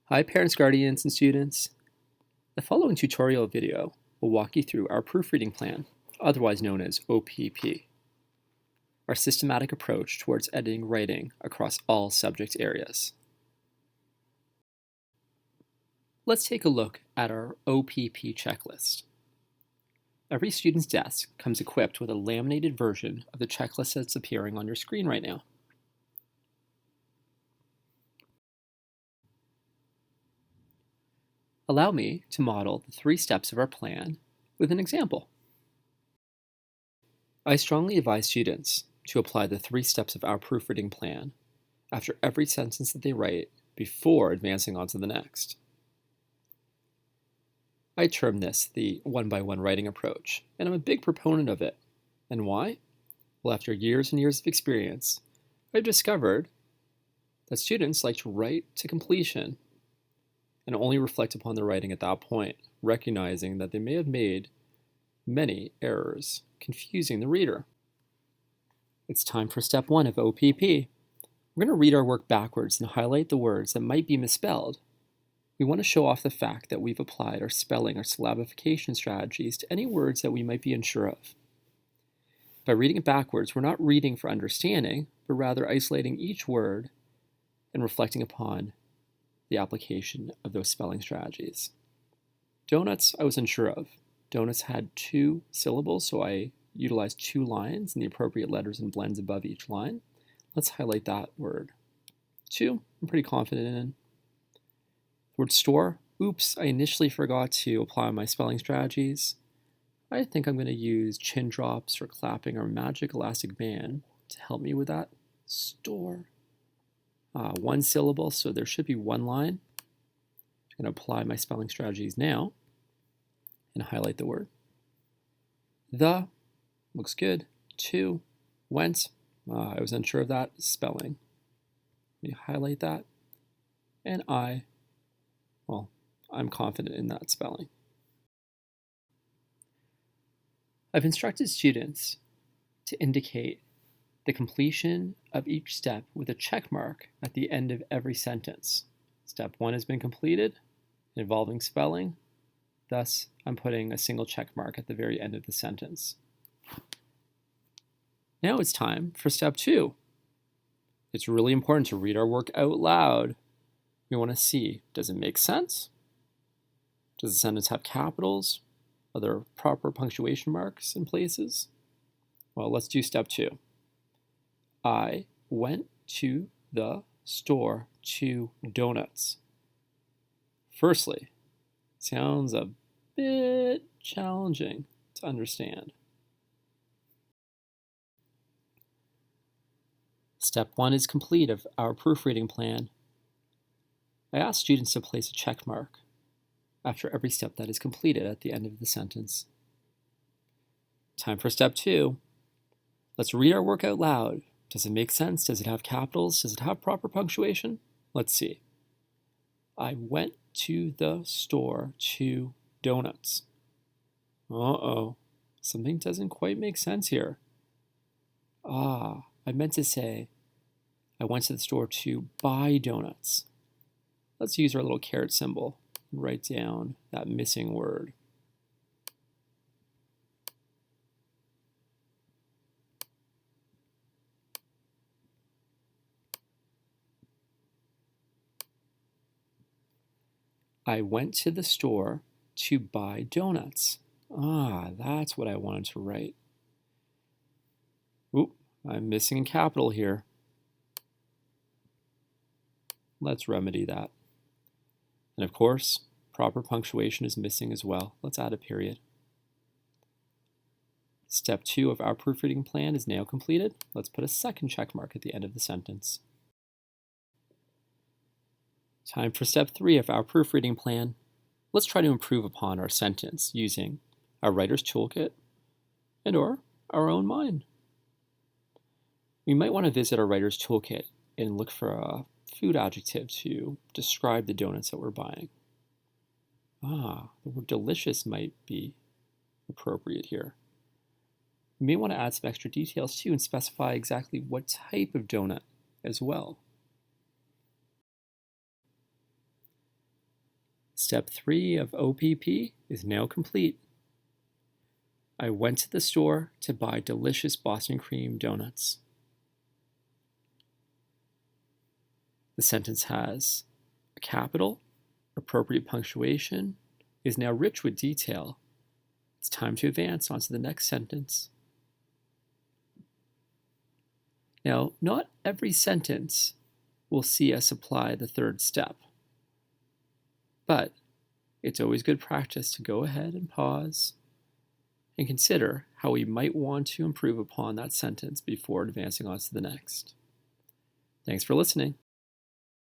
Hi parents, guardians, and students. The following tutorial video will walk you through our proofreading plan, otherwise known as OPP, our systematic approach towards editing writing across all subject areas. Let's take a look at our OPP checklist. Every student's desk comes equipped with a laminated version of the checklist that's appearing on your screen right now. Allow me to model the 3 steps of our plan with an example. I strongly advise students to apply the 3 steps of our proofreading plan after every sentence that they write before advancing on to the next. I term this the one-by-one writing approach, and I'm a big proponent of it. And why? Well, after years and years of experience, I've discovered that students like to write to completion and only reflect upon their writing at that point, recognizing that they may have made many errors, confusing the reader. It's time for step 1 of OPP. We're going to read our work backwards and highlight the words that might be misspelled. We want to show off the fact that we've applied our spelling or syllabification strategies to any words that we might be unsure of. By reading it backwards, we're not reading for understanding, but rather isolating each word and reflecting upon the application of those spelling strategies. Donuts, I was unsure of. Donuts had 2 syllables, so I utilized 2 lines and the appropriate letters and blends above each line. Let's highlight that word. 2, I'm pretty confident in. The word store, oops, I initially forgot to apply my spelling strategies. I think I'm going to use chin drops or clapping or magic elastic band to help me with that. Store. 1 syllable, so there should be 1 line. I'm going to apply my spelling strategies now and highlight the word. The, looks good. 2, went. I was unsure of that spelling. Let me highlight that. And I'm confident in that spelling. I've instructed students to indicate the completion of each step with a check mark at the end of every sentence. Step 1 has been completed, involving spelling. Thus, I'm putting a single check mark at the very end of the sentence. Now it's time for step 2. It's really important to read our work out loud. We want to see, does it make sense? Does the sentence have capitals? Are there proper punctuation marks in places? Well, let's do step 2. I went to the store to donuts. Firstly, sounds a bit challenging to understand. Step 1 is complete of our proofreading plan. I ask students to place a check mark after every step that is completed at the end of the sentence. Time for step 2. Let's read our work out loud. Does it make sense? Does it have capitals? Does it have proper punctuation? Let's see. I went to the store to donuts. Uh-oh, something doesn't quite make sense here. I meant to say, I went to the store to buy donuts. Let's use our little caret symbol and write down that missing word. I went to the store to buy donuts. That's what I wanted to write. Oop, I'm missing a capital here. Let's remedy that. And of course, proper punctuation is missing as well. Let's add a period. Step 2 of our proofreading plan is now completed. Let's put a second check mark at the end of the sentence. Time for step 3 of our proofreading plan. Let's try to improve upon our sentence using our writer's toolkit and/or our own mind. We might want to visit our writer's toolkit and look for a food adjective to describe the donuts that we're buying. The word delicious might be appropriate here. We may want to add some extra details too and specify exactly what type of donut as well. Step 3 of OPP is now complete. I went to the store to buy delicious Boston cream donuts. The sentence has a capital, appropriate punctuation, is now rich with detail. It's time to advance on to the next sentence. Now, not every sentence will see us apply the third step, but it's always good practice to go ahead and pause and consider how we might want to improve upon that sentence before advancing on to the next. Thanks for listening.